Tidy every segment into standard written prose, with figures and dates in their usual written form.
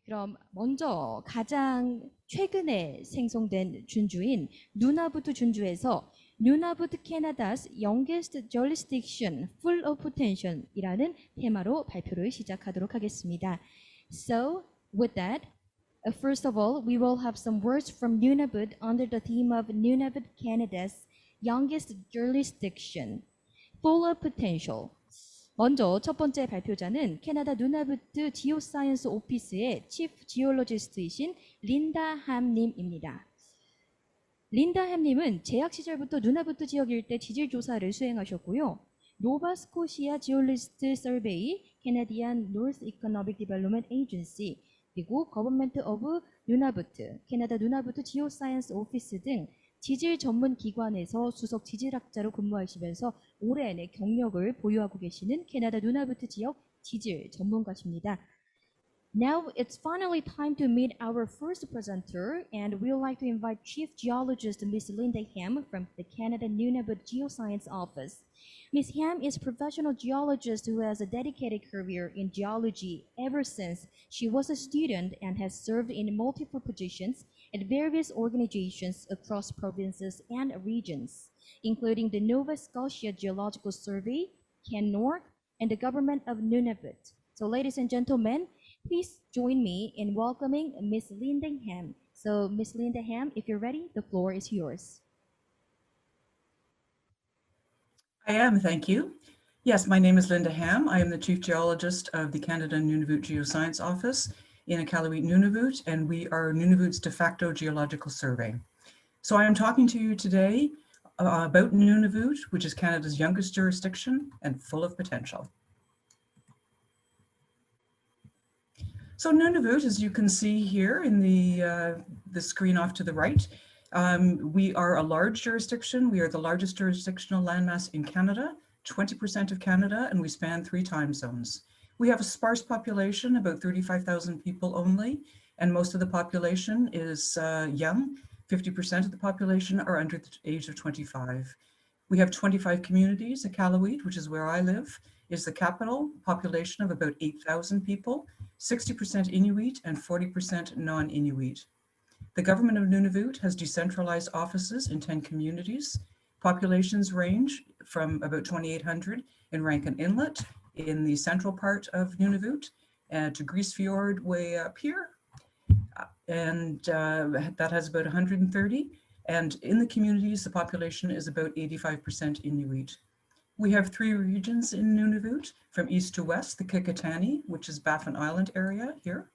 그럼 먼저 가장 최근에 생성된 준주인 누나부트준주에서 Nunavut Canada's Youngest Jurisdiction Full of Potential 이라는 테마로 발표를 시작하도록 하겠습니다. So, with that, first of all, we will have some words from Nunavut under the theme of Nunavut Canada's Youngest Jurisdiction Full of Potential. 먼저 첫 번째 발표자는 캐나다 누나부트 지오사이언스 오피스의 치프 지올로지스트이신 린다 함님입니다. 린다 함님은 재학 시절부터 누나부트 지역 일대 지질 조사를 수행하셨고요. 노바스코시아 지올리스트 서베이, 캐나디안 노스 이코노믹 디벨롭먼트 에이전시, 그리고 거버먼트 오브 누나부트, 캐나다 누나부트 지오사이언스 오피스 등 지질 전문 기관에서 수석 지질학자로 근무하시면서 오랜 경력을 보유하고 계시는 캐나다 누나부트 지역 지질 전문가십니다. Now it's finally time to meet our first presenter, and we would like to invite Chief Geologist Ms. Linda Hamm from the Canada Nunavut Geoscience Office. Ms. Hamm is a professional geologist who has a dedicated career in geology ever since she was a student and has served in multiple positions at various organizations across provinces and regions, including the Nova Scotia Geological Survey, CanNorth, and the Government of Nunavut. So ladies and gentlemen, please join me in welcoming Ms. Linda Hamm. So Ms. Linda Hamm, if you're ready, the floor is yours. I am, thank you. Yes, my name is Linda Hamm. I am the Chief Geologist of the Canada Nunavut Geoscience Office in Iqaluit, Nunavut, and we are Nunavut's de facto geological survey. So I am talking to you today about Nunavut, which is Canada's youngest jurisdiction and full of potential. So Nunavut, as you can see here in the screen off to the right, we are a large jurisdiction. We are the largest jurisdictional landmass in Canada, 20% of Canada, and we span 3 time zones. We have a sparse population, about 35,000 people only, and most of the population is young. 50% of the population are under the age of 25. We have 25 communities. Iqaluit, which is where I live, is the capital, population of about 8,000 people, 60% Inuit and 40% non-Inuit. The government of Nunavut has decentralized offices in 10 communities. Populations range from about 2,800 in Rankin Inlet in the central part of Nunavut to Grise Fjord way up here. And that has about 130. And in the communities, the population is about 85% Inuit. We have 3 regions in Nunavut, from east to west, the Kikitani, which is Baffin Island area here,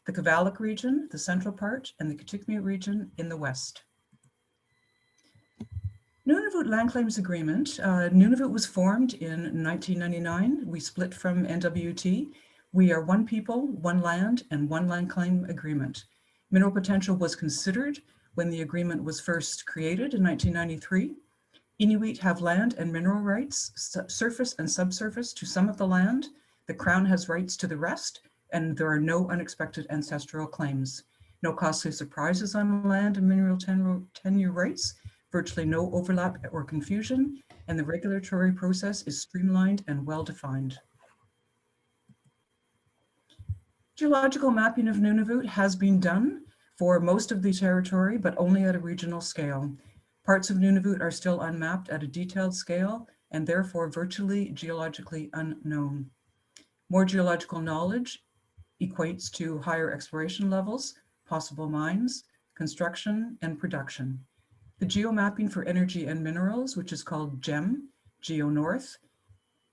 the Kavalik region, the central part, and the Kitikmeot region in the west. Nunavut Land Claims Agreement. Nunavut was formed in 1999. We split from NWT. We are one people, one land, and one land claim agreement. Mineral potential was considered when the agreement was first created in 1993. Inuit have land and mineral rights, surface and subsurface to some of the land. The Crown has rights to the rest, and there are no unexpected ancestral claims. No costly surprises on land and mineral tenure rights, virtually no overlap or confusion, and the regulatory process is streamlined and well-defined. Geological mapping of Nunavut has been done for most of the territory, but only at a regional scale. Parts of Nunavut are still unmapped at a detailed scale and therefore virtually geologically unknown. More geological knowledge equates to higher exploration levels, possible mines, construction, and production. The geomapping for energy and minerals, which is called GEM, GeoNorth,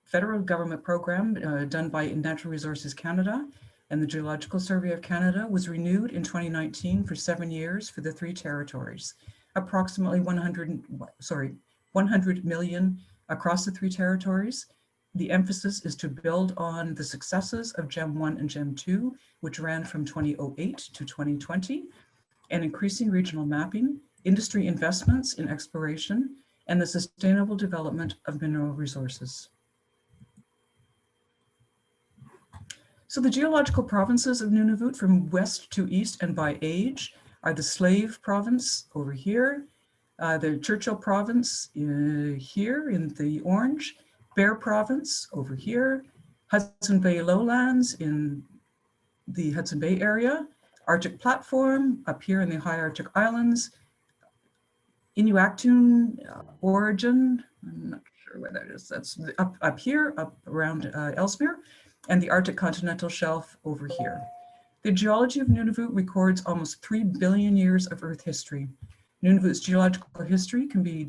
federal government program done by Natural Resources Canada, and the Geological Survey of Canada was renewed in 2019 for 7 years for the 3 territories. Approximately 100 million across the 3 territories. The emphasis is to build on the successes of GEM 1 and GEM 2, which ran from 2008 to 2020, and increasing regional mapping, industry investments in exploration, and the sustainable development of mineral resources. So the geological provinces of Nunavut from west to east and by age are the Slave province over here, the Churchill province here in the orange, Bear province over here, Hudson Bay lowlands in the Hudson Bay area, Arctic platform up here in the high Arctic islands, Inuktitut origin, I'm not sure where that is, that's up here, up around Ellesmere, and the Arctic continental shelf over here. The geology of Nunavut records almost 3 billion years of Earth history. Nunavut's geological history can be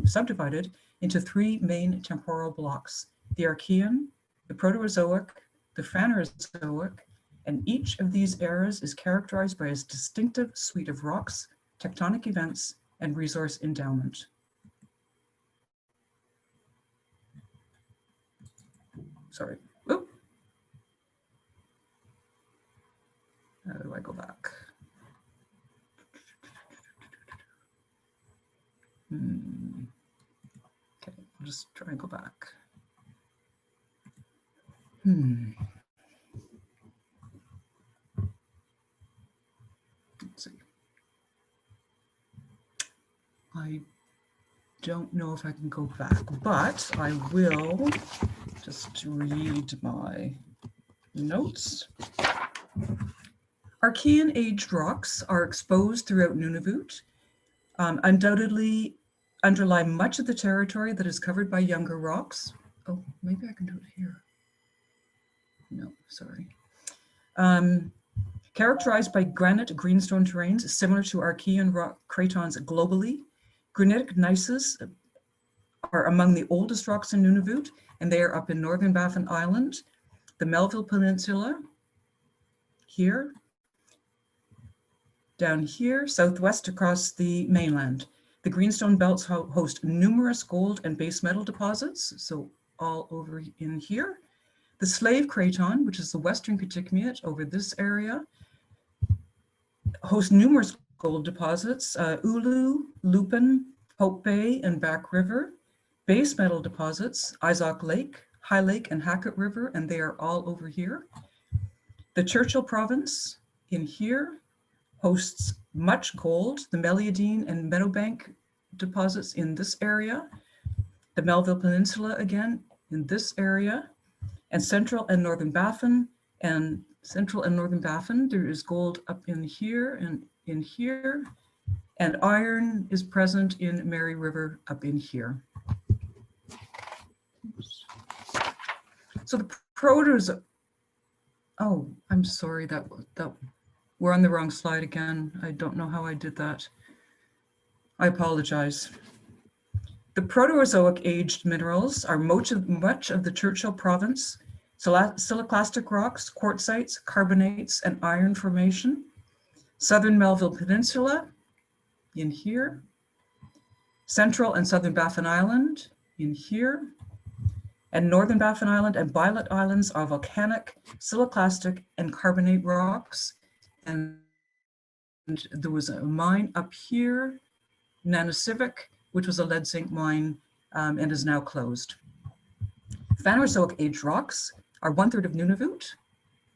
subdivided into 3 main temporal blocks: the Archean, the Proterozoic, the Phanerozoic, and each of these eras is characterized by a distinctive suite of rocks, tectonic events, and resource endowment. Sorry. Oop. How do I go back? Okay, I'll just try and go back. Let's see. I don't know if I can go back, but I will just read my notes. Archean aged rocks are exposed throughout Nunavut, undoubtedly underlie much of the territory that is covered by younger rocks. Oh, maybe I can do it here. No, sorry. Characterized by granite greenstone terrains similar to Archean rock cratons globally, granitic gneisses are among the oldest rocks in Nunavut, and they are up in northern Baffin Island, the Melville Peninsula, here, down here, southwest across the mainland. The greenstone belts host numerous gold and base metal deposits, so all over in here. The Slave Craton, which is the western Kitikmeot over this area, hosts numerous gold deposits, Ulu, Lupin, Hope Bay, and Back River. Base metal deposits, Izok Lake, High Lake, and Hackett River, and they are all over here. The Churchill Province in here hosts much gold, the Meliadine and Meadowbank deposits in this area, the Melville Peninsula again in this area, and central and northern Baffin. And central and northern Baffin, there is gold up in here and in here, and iron is present in Mary River up in here. So the Proterozoic, oh, I'm sorry, that we're on the wrong slide again. I don't know how I did that. I apologize. The Proterozoic aged minerals are much of the Churchill Province, siliclastic rocks, quartzites, carbonates, and iron formation. Southern Melville Peninsula in here. Central and southern Baffin Island in here. And northern Baffin Island and Bylot Islands are volcanic, siliclastic, and carbonate rocks. And there was a mine up here, Nanisivik, which was a lead zinc mine and is now closed. Phanerozoic age rocks are 1/3 of Nunavut.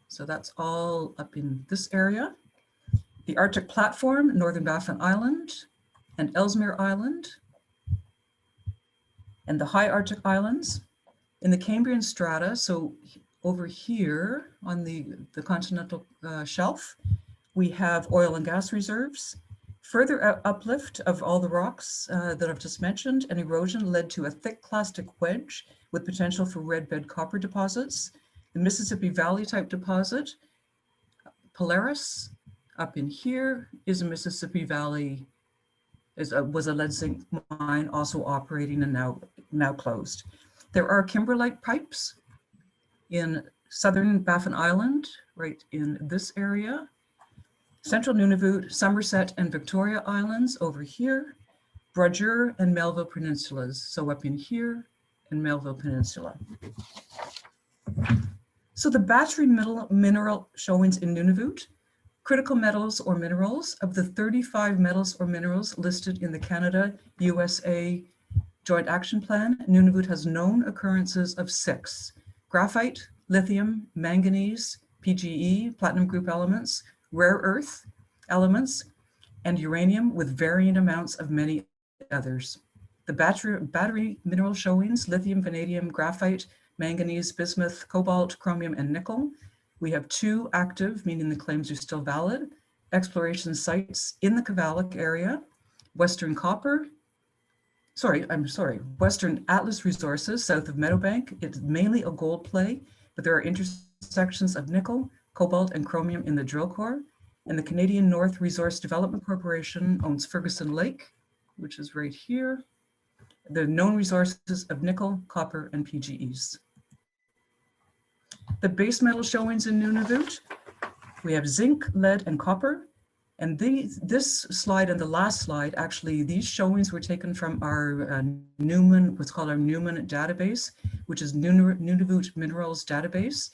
So that's all up in this area. The Arctic platform, northern Baffin Island and Ellesmere Island, and the high Arctic islands. In the Cambrian strata, so over here on the continental shelf, we have oil and gas reserves. Further uplift of all the rocks that I've just mentioned, and erosion led to a thick clastic wedge with potential for red bed copper deposits. The Mississippi Valley type deposit, Polaris, up in here is a Mississippi Valley, was a lead zinc mine also operating and now closed. There are kimberlite pipes in southern Baffin Island, right in this area. Central Nunavut, Somerset, and Victoria Islands over here. Brodeur and Melville Peninsulas, so up in here and Melville Peninsula. So the battery mineral showings in Nunavut, critical metals or minerals. Of the 35 metals or minerals listed in the Canada-USA Joint Action Plan, Nunavut has known occurrences of 6: graphite, lithium, manganese, PGE, platinum group elements, rare earth elements, and uranium, with varying amounts of many others. The battery mineral showings, lithium, vanadium, graphite, manganese, bismuth, cobalt, chromium, and nickel, We have 2 active, meaning the claims are still valid, exploration sites in the Kavalik area, Western Atlas Resources south of Meadowbank. It's mainly a gold play, but there are intersections of nickel, cobalt, and chromium in the drill core. And the Canadian North Resource Development Corporation owns Ferguson Lake, which is right here. The known resources of nickel, copper, and PGEs. The base metal showings in Nunavut, we have zinc, lead, and copper. And this slide and the last slide, actually, these showings were taken from our Newman, what's called our Newman database, which is Nunavut Minerals database.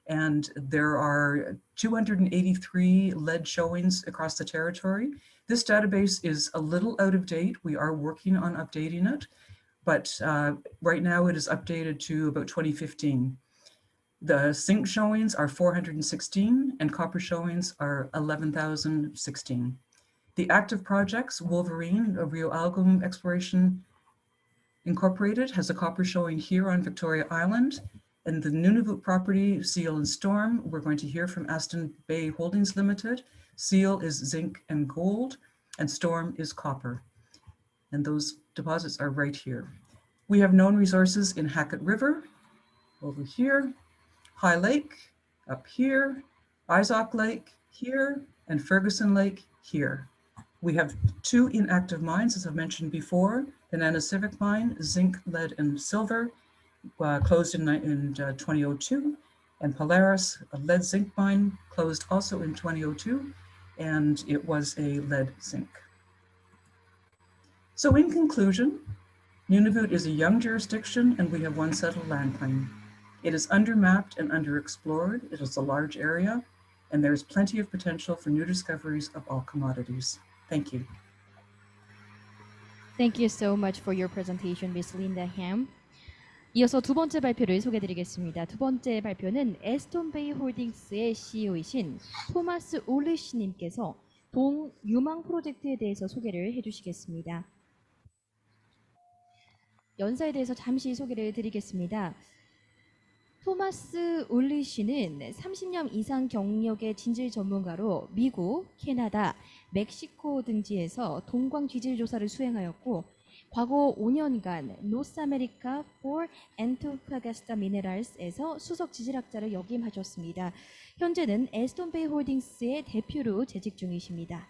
And there are 283 lead showings across the territory. This database is a little out of date. We are working on updating it, but right now it is updated to about 2015. The zinc showings are 416 and copper showings are 11,016. The active projects, Wolverine, Rio Algum Exploration Incorporated, has a copper showing here on Victoria Island. And the Nunavut property, Seal and Storm, we're going to hear from Aston Bay Holdings Limited. Seal is zinc and gold, and Storm is copper. And those deposits are right here. We have known resources in Hackett River, over here, High Lake, up here, Isaac Lake, here, and Ferguson Lake, here. We have 2 inactive mines, as I've mentioned before, the Nanisivik mine, zinc, lead, and silver, closed in 2002, and Polaris, a lead zinc mine, closed also in 2002, and it was a lead zinc. So in conclusion, Nunavut is a young jurisdiction and we have 1 settled land claim. It is undermapped and underexplored. It is a large area and there's plenty of potential for new discoveries of all commodities. Thank you. Thank you so much for your presentation, Ms. Linda Hamm. 이어서 2번째 발표를 소개해드리겠습니다. 2번째 발표는 에스톤베이 홀딩스의 CEO이신 토마스 올리시님께서 동유망 프로젝트에 대해서 소개를 해주시겠습니다. 연사에 대해서 잠시 소개를 드리겠습니다. 토마스 올리시는 30년 이상 경력의 진질 전문가로 미국, 캐나다, 멕시코 등지에서 동광 지질 조사를 수행하였고 과거 5년간 노스 아메리카 for Antofagasta Minerals에서 수석 지질학자를 역임하셨습니다. 현재는 에스톤베이 홀딩스의 대표로 재직 중이십니다.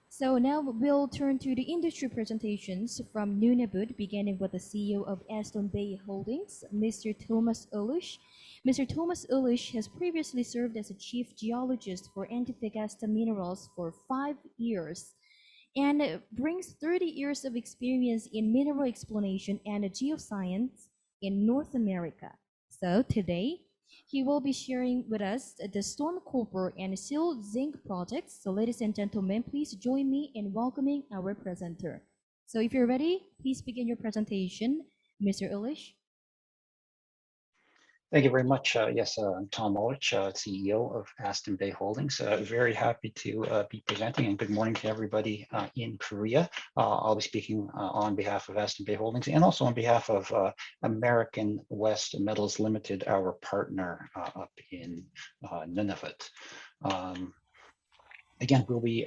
So now we'll turn to the industry presentations from Nunavut, beginning with the CEO of Aston Bay Holdings, Mr. Thomas Ullish. Mr. Thomas Ullish has previously served as a chief geologist for Antofagasta Minerals for 5 years and brings 30 years of experience in mineral exploration and geoscience in North America. So today, he will be sharing with us the Storm Copper and Seal Zinc projects. So ladies and gentlemen, please join me in welcoming our presenter. So if you're ready, please begin your presentation, Mr. Ullish. Thank you very much. Yes, I'm Tom Ullich, CEO of Aston Bay Holdings. Very happy to be presenting, and good morning to everybody in Korea. I'll be speaking on behalf of Aston Bay Holdings and also on behalf of American West Metals Limited, our partner up in Nunavut. Again, we'll be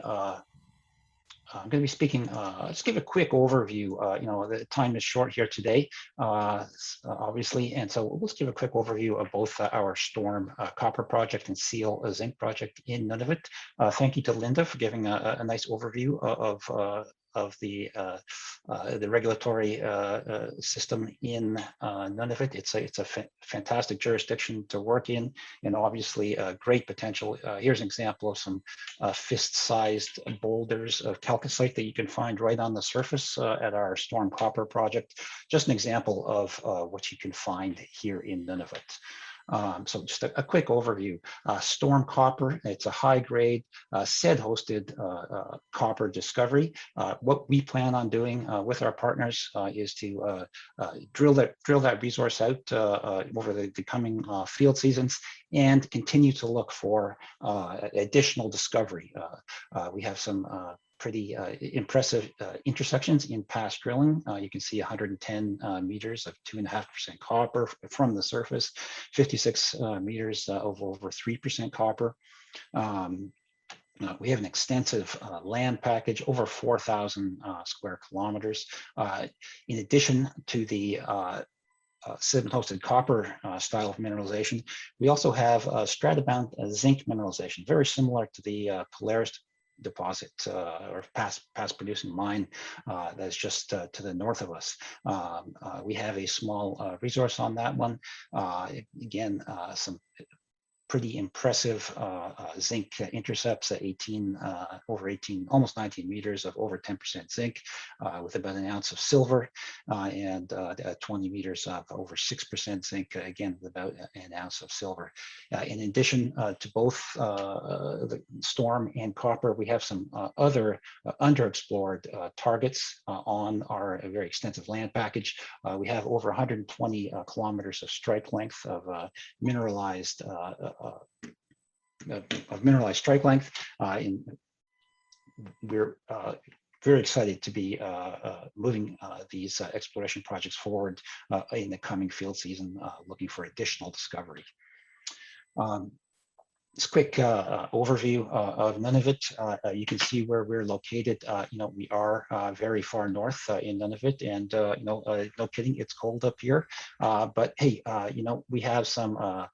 I'm going to be speaking, let's give a quick overview. The time is short here today, obviously, and so let's give a quick overview of both our Storm copper project and Seal zinc project in Nunavut. Thank you to Linda for giving a nice overview of the regulatory system in Nunavut. It's a fantastic jurisdiction to work in, and obviously great potential. Here's an example of some fist-sized boulders of chalcocite that you can find right on the surface at our Storm Copper project. Just an example of what you can find here in Nunavut. So just a quick overview. Storm Copper, it's a high-grade, SED-hosted copper discovery. What we plan on doing with our partners is to drill that resource out over the coming field seasons and continue to look for additional discovery. We have some pretty impressive intersections in past drilling. You can see 110 meters of 2.5% copper from the surface, 56 meters of over 3% copper. We have an extensive land package, over 4,000 square kilometers. In addition to the sediment-hosted copper style of mineralization, we also have stratabound zinc mineralization, very similar to the Polaris deposit or past producing mine that's just to the north of us. We have a small resource on that one. Again, some pretty impressive zinc intercepts at almost 19 meters of over 10% zinc, with about an ounce of silver, and 20 meters of over 6% zinc, again with about an ounce of silver. In addition to both the storm and copper, we have some other underexplored targets on our very extensive land package. We have over 120 kilometers of strike length of mineralized strike length. We're very excited to be moving these exploration projects forward in the coming field season, looking for additional discovery. Just a quick overview of Nunavut. You can see where we're located. We are very far north in Nunavut, and no kidding, it's cold up here. But hey, we have some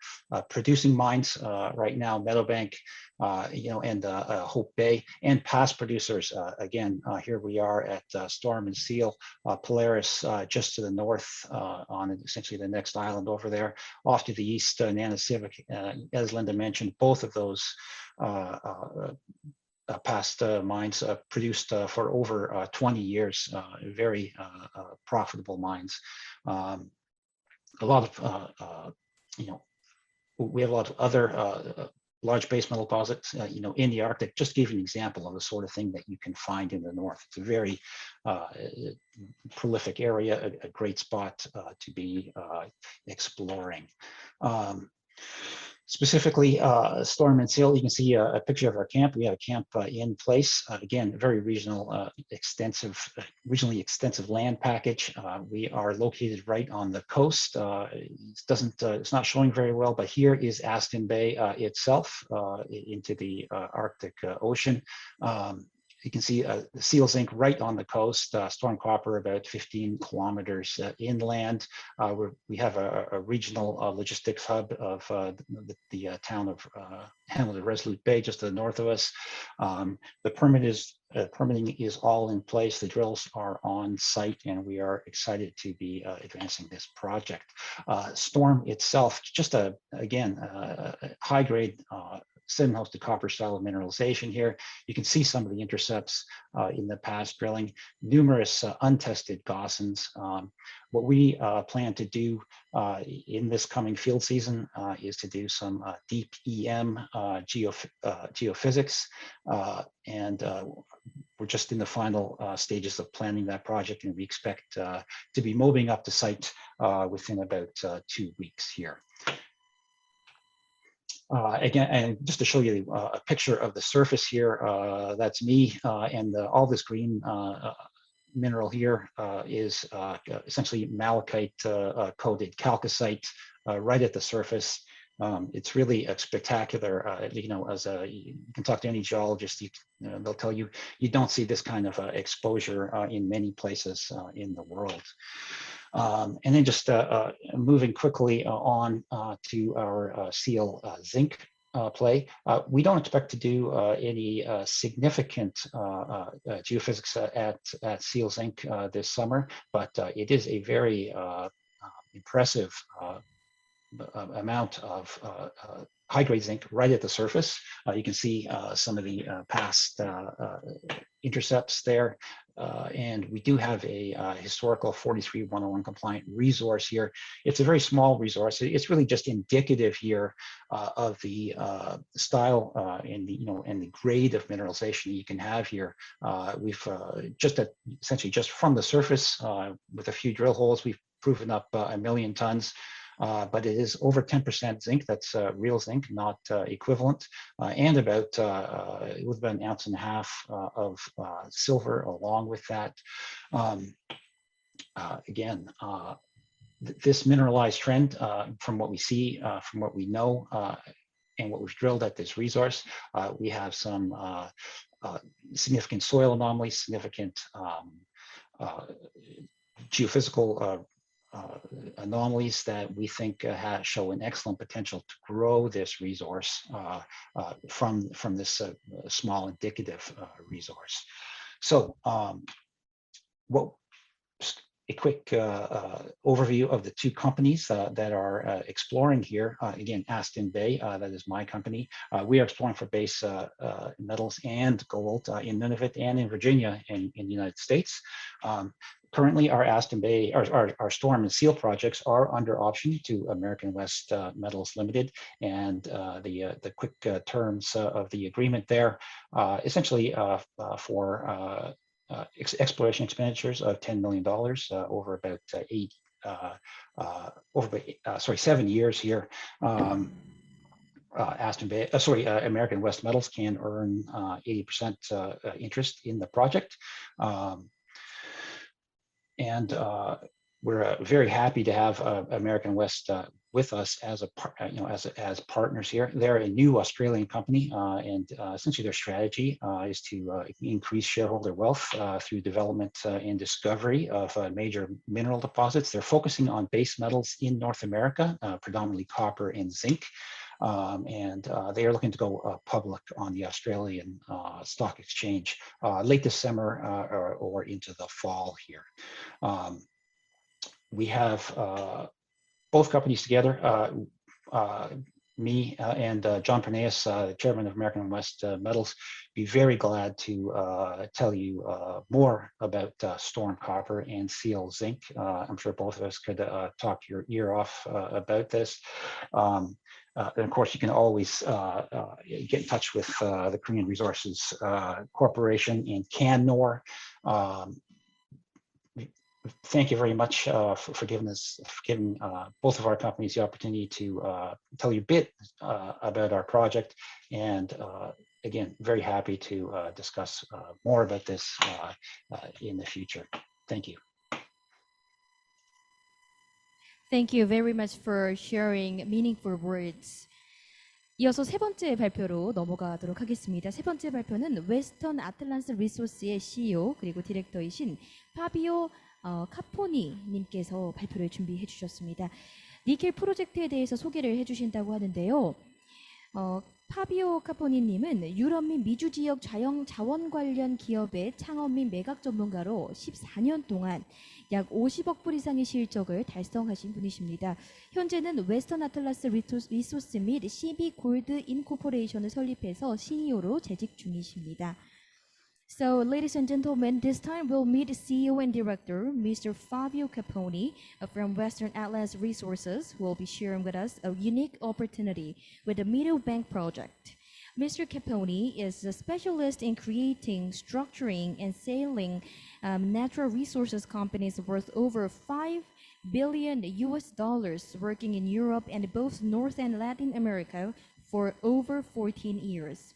producing mines right now, Meadowbank, and Hope Bay, and past producers. Again, here we are at Storm and Seal, Polaris just to the north on essentially the next island over there. Off to the east, Nanisivik, as Linda mentioned, both of those past mines produced for over 20 years, very profitable mines. A lot of, we have a lot of other large base metal deposits, in the Arctic. Just to give you an example of the sort of thing that you can find in the north. It's a very prolific area, a great spot to be exploring. Specifically, Storm and Seal, you can see a picture of our camp. We have a camp in place. Again, very regionally extensive land package. We are located right on the coast. It's not showing very well, but here is Aston Bay itself into the Arctic Ocean. You can see the Seal Zinc right on the coast, Storm Copper about 15 kilometers inland. We have a regional logistics hub of the town of Hamilton Resolute Bay, just to the north of us. The permitting is all in place. The drills are on site, and we are excited to be advancing this project. Storm itself, just again, high grade sediment-hosted copper style of mineralization here. You can see some of the intercepts in the past drilling, numerous untested gossans. What we plan to do in this coming field season is to do some deep EM geophysics, and we're just in the final stages of planning that project, and we expect to be moving up to site within about 2 weeks here. Again, and just to show you a picture of the surface here, that's me, and all this green mineral here is essentially malachite coated chalcocite right at the surface. It's really spectacular. As you can talk to any geologist, they'll tell you you don't see this kind of exposure in many places in the world. And then just moving quickly on to our Seal Zinc play. We don't expect to do any significant geophysics at Seal Zinc this summer, but it is a very impressive amount of high-grade zinc right at the surface. You can see some of the past intercepts there. And we do have a historical 43-101 compliant resource here. It's a very small resource. It's really just indicative here of the style and the grade of mineralization you can have here. We've essentially just from the surface with a few drill holes, we've proven up 1 million tons but it is over 10% zinc. That's real zinc, not equivalent, and about with about 1.5 ounces of silver along with that. Again, this mineralized trend, from what we see, from what we know, and what we've drilled at this resource, we have some significant soil anomalies, significant geophysical anomalies that we think show an excellent potential to grow this resource from this small indicative resource. So a quick overview of the two companies that are exploring here. Again, Aston Bay, that is my company. We are exploring for base metals and gold in Nunavut and in Virginia in the United States. Currently, our Aston Bay, our Storm and Seal projects are under option to American West Metals Limited, and the quick terms of the agreement there, essentially for exploration expenditures of $10 million over about 7 years here. American West Metals can earn 80% interest in the project. And we're very happy to have American West with us as as partners here. They're a new Australian company, and essentially their strategy is to increase shareholder wealth through development and discovery of major mineral deposits. They're focusing on base metals in North America, predominantly copper and zinc. And they are looking to go public on the Australian Stock Exchange late December or into the fall here. We have both companies together, me and John Perneus, chairman of American West Metals, be very glad to tell you more about Storm Copper and Seal Zinc. I'm sure both of us could talk your ear off about this. And of course, you can always get in touch with the Korean Resources Corporation and CanNor. Thank you very much for giving both of our companies the opportunity to tell you a bit about our project, and again, very happy to discuss more about this in the future. Thank you. Thank you very much for sharing meaningful words. 이어서 세 번째 발표로 넘어가도록 하겠습니다. 세 번째 발표는 웨스턴 아틀란스 리소스의 CEO 그리고 디렉터이신 파비오 카포니 님께서 발표를 준비해 주셨습니다. 니켈 프로젝트에 대해서 소개를 해주신다고 하는데요. 파비오 카포니 님은 유럽 및 미주 지역 자원 관련 기업의 창업 및 매각 전문가로 14년 동안 약 50억 불 이상의 실적을 달성하신 분이십니다. 현재는 웨스턴 아틀라스 리소스 및 CB 골드 인코퍼레이션을 설립해서 CEO로 재직 중이십니다. So, ladies and gentlemen, this time we'll meet CEO and Director, Mr. Fabio Caponi from Western Atlas Resources, who will be sharing with us a unique opportunity with the Meadowbank project. Mr. Caponi is a specialist in creating, structuring, and selling natural resources companies worth over $5 billion working in Europe and both North and Latin America for over 14 years.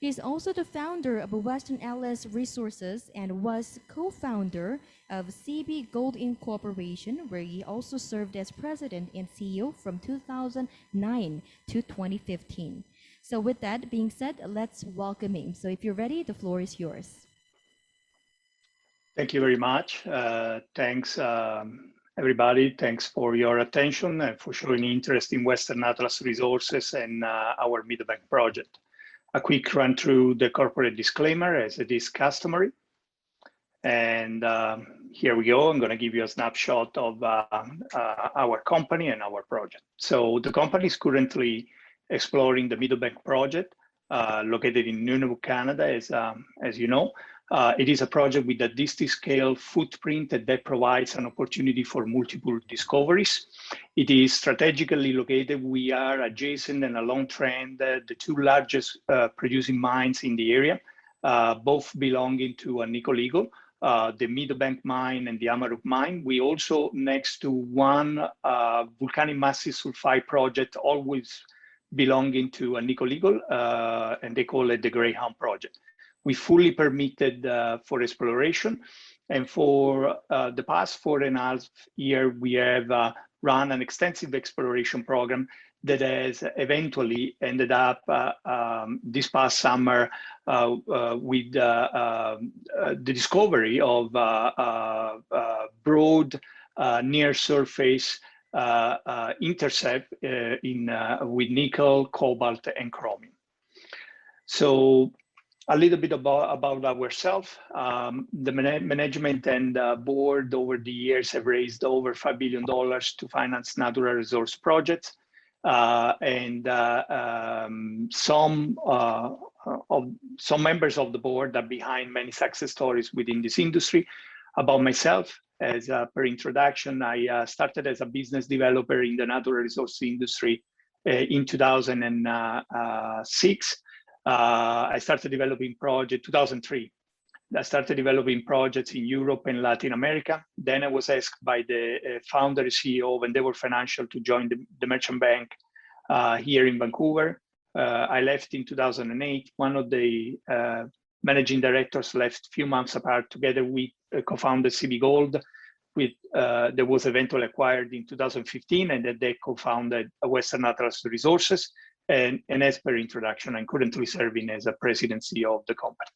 He is also the founder of Western Atlas Resources and was co-founder of CB Gold Incorporation, where he also served as president and CEO from 2009 to 2015. So with that being said, let's welcome him. So if you're ready, the floor is yours. Thank you very much. Thanks, everybody. Thanks for your attention and for showing interest in Western Atlas Resources and our Meadowbank project. A quick run through the corporate disclaimer as it is customary. And here we go. I'm going to give you a snapshot of our company and our project. So the company is currently exploring the Meadowbank project located in Nunavut, Canada, as you know. It is a project with a district-scale footprint that provides an opportunity for multiple discoveries. It is strategically located. We are adjacent and along trend, the two largest producing mines in the area, both belonging to Nickel Eagle. the Meadowbank mine and the Amaruk mine. We also next to one volcanic massive sulfide project, always belonging to a nickel eagle, and they call it the Greyhound project. We fully permitted for exploration, and for the past 4.5 years, we have run an extensive exploration program that has eventually ended up this past summer with the discovery of broad near-surface intercept with nickel, cobalt, and chromium. So a little bit about ourselves. The management and board over the years have raised over $5 billion to finance natural resource projects. Some members of the board are behind many success stories within this industry. About myself, as per introduction, I started as a business developer in the natural resource industry in 2006. I started developing projects 2003. I started developing projects in Europe and Latin America. Then I was asked by the founder and CEO of Endeavor Financial to join the merchant bank here in Vancouver. I left in 2008. One of the managing directors left a few months apart. Together we co-founded CB Gold, that was eventually acquired in 2015, and that they co-founded Western Atlas Resources. And as per introduction, I'm currently serving as a president CEO of the company.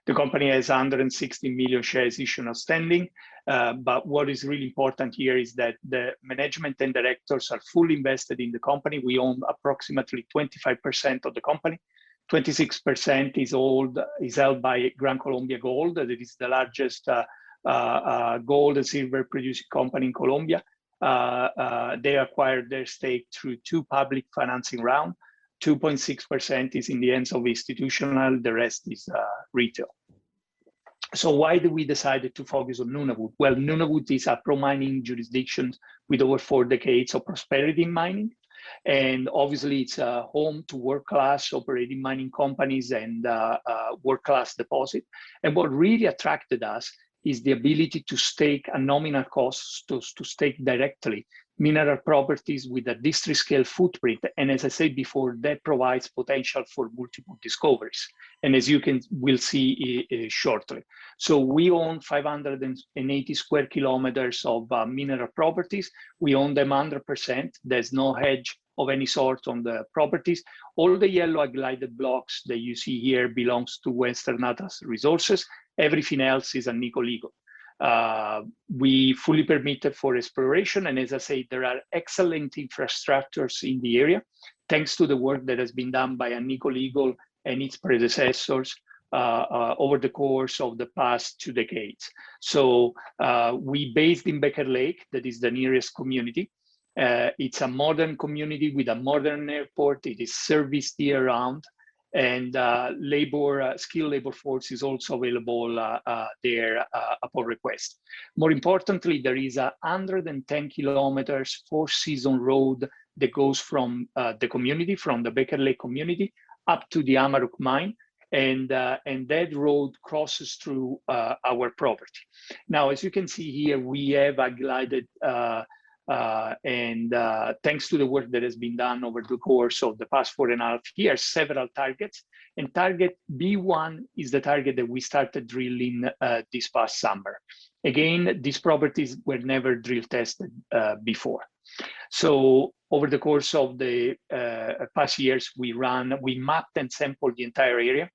The company has 160 million shares issued outstanding, but what is really important here is that the management and directors are fully invested in the company. We own approximately 25% of the company. 26% is held by Gran Colombia Gold, that is the largest gold and silver producing company in Colombia. They acquired their stake through 2 public financing rounds. 2.6% is in the hands of institutional, the rest is retail. So why did we decide to focus on Nunavut? Well, Nunavut is a pro-mining jurisdiction with over 4 decades of prosperity in mining. And obviously it's a home to world-class operating mining companies and world-class deposit. And what really attracted us is the ability to stake a nominal cost, to stake directly mineral properties with a district scale footprint. And as I said before, that provides potential for multiple discoveries. And as you will see shortly. So we own 580 square kilometers of mineral properties. We own them 100%. There's no hedge of any sort on the properties. All the yellow highlighted blocks that you see here belongs to Western Atlas Resources. Everything else is a nickel eagle. We fully permitted for exploration, and as I say, there are excellent infrastructures in the area, thanks to the work that has been done by a nickel eagle and its predecessors over the course of the past 2 decades. So we based in Becker Lake, that is the nearest community. It's a modern community with a modern airport. It is serviced year round. And skilled labor force is also available there upon request. More importantly, there is a 110 kilometers 4-season road that goes from the community, from the Becker Lake community, up to the Amaruk mine. And that road crosses through our property. Now, as you can see here, we have glided thanks to the work that has been done over the course of the past 4.5 years, several targets. And target B1 is the target that we started drilling this past summer. Again, these properties were never drill tested before. So over the course of the past years, we mapped and sampled the entire area.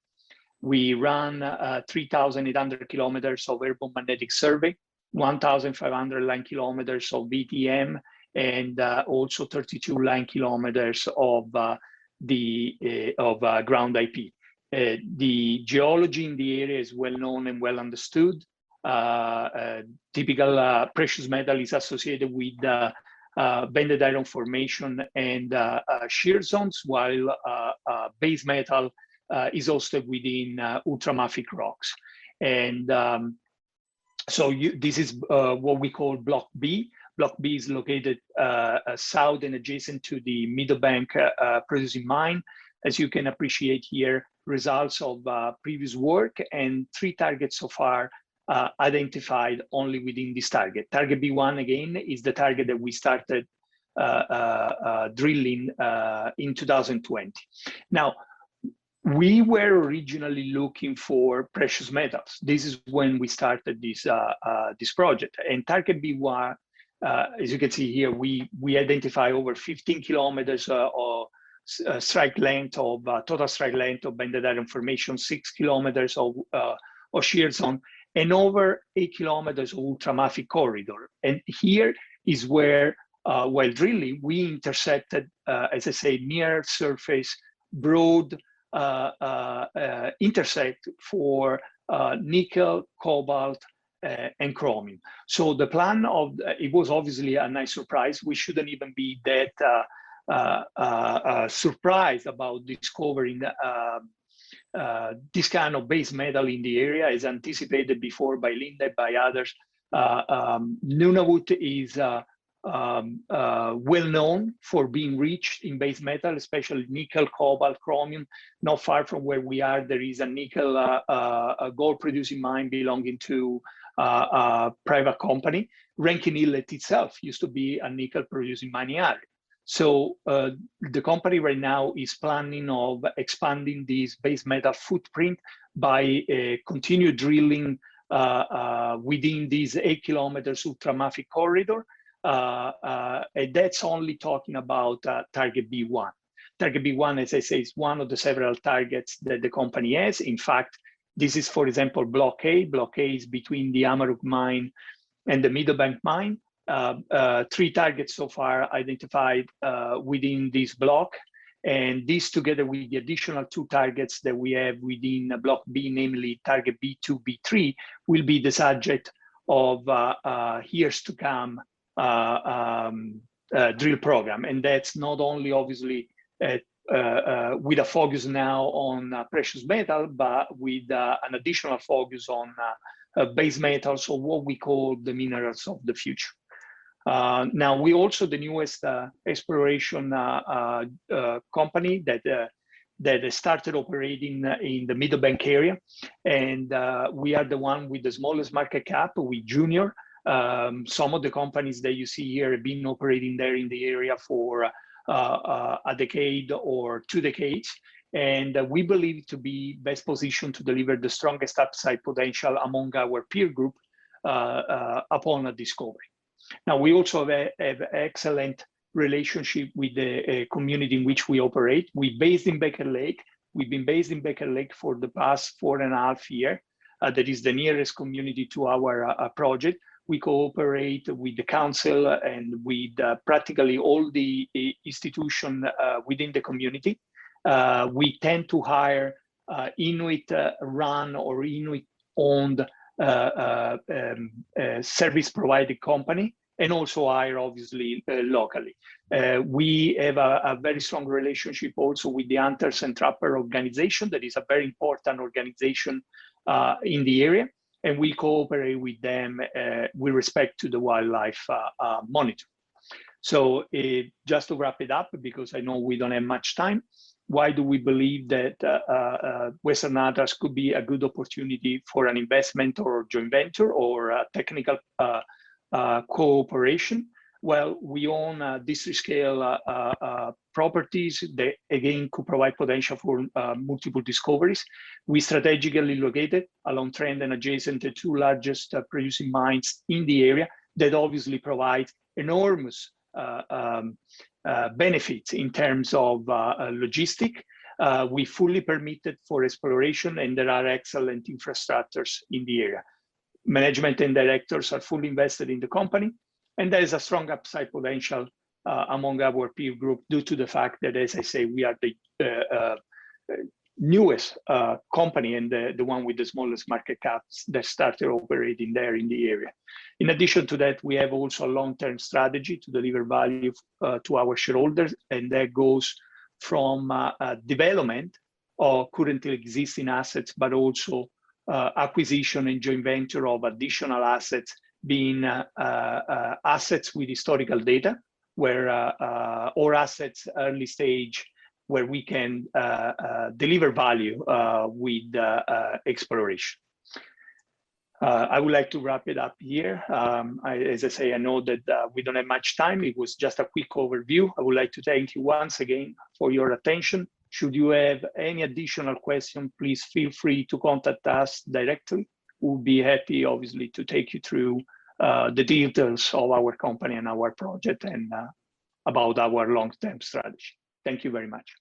We ran 3,800 kilometers of airborne magnetic survey, 1,500 line kilometers of VTM, and also 32 line kilometers of ground IP. The geology in the area is well known and well understood. Typical precious metal is associated with banded iron formation and shear zones, while base metal is hosted within ultramafic rocks. And so this is what we call Block B. Block B is located south and adjacent to the Meadowbank producing mine. As you can appreciate here, results of previous work and 3 targets so far identified only within this target. Target B1, again, is the target that we started drilling in 2020. Now, we were originally looking for precious metals. This is when we started this this project. And target B1, as you can see here, we identify over 15 kilometers of strike length of total strike length of banded iron formation, 6 kilometers of shear zone, and over 8 kilometers of ultramafic corridor. And here is where, while drilling, we intersected, as I say, near surface, broad intersect for nickel, cobalt, and chromium. So the plan of it was obviously a nice surprise. We shouldn't even be that surprised about discovering this kind of base metal in the area, as anticipated before by Linda, by others. Nunavut is well known for being rich in base metal, especially nickel, cobalt, chromium. Not far from where we are, there is a nickel a gold producing mine belonging to a private company. Rankin Inlet itself used to be a nickel producing mining area. So the company right now is planning of expanding this base metal footprint by continued drilling within these 8 kilometers ultramafic corridor. And that's only talking about target B1. Target B1, as I say, is one of the several targets that the company has. In fact, this is, for example, Block A. Block A is between the Amaruk mine and the Meadowbank mine. 3 targets so far identified within this block. And this, together with the additional 2 targets that we have within Block B, namely target B2, B3, will be the subject of years to come drill program. And that's not only obviously with a focus now on precious metal, but with an additional focus on base metals, or what we call the minerals of the future. Now, we also the newest exploration company that started operating in the Meadowbank area, and we are the one with the smallest market cap, with Junior. Some of the companies that you see here have been operating there in the area for a decade or 2 decades, and we believe to be best positioned to deliver the strongest upside potential among our peer group upon a discovery. Now, we also have excellent relationship with the community in which we operate. We're based in Baker Lake. We've been based in Baker Lake for the past 4.5 years. That is the nearest community to our project. We cooperate with the council and with practically all the institutions within the community. We tend to hire Inuit-run or Inuit-owned service provided company, and also hire obviously locally. We have a very strong relationship also with the Hunters and Trapper organization. That is a very important organization in the area, and we cooperate with them with respect to the wildlife monitor. So just to wrap it up, because I know we don't have much time, why do we believe that Western Atlas could be a good opportunity for an investment or joint venture or technical cooperation? Well, we own district scale properties that again could provide potential for multiple discoveries. We strategically located along trend and adjacent to 2 largest producing mines in the area that obviously provide enormous benefits in terms of logistic. We fully permitted for exploration, and there are excellent infrastructures in the area. Management and directors are fully invested in the company, and there is a strong upside potential among our peer group due to the fact that, as I say, we are the newest company and the one with the smallest market caps that started operating there in the area. In addition to that, we have also a long-term strategy to deliver value to our shareholders, and that goes from development of currently existing assets, but also acquisition and joint venture of additional assets, being assets with historical data, where or assets early stage, where we can deliver value with exploration. I would like to wrap it up here. As I say, I know that we don't have much time. It was just a quick overview. I would like to thank you once again for your attention. Should you have any additional question, please feel free to contact us directly. We'll be happy, obviously, to take you through the details of our company and our project and about our long-term strategy. Thank you very much.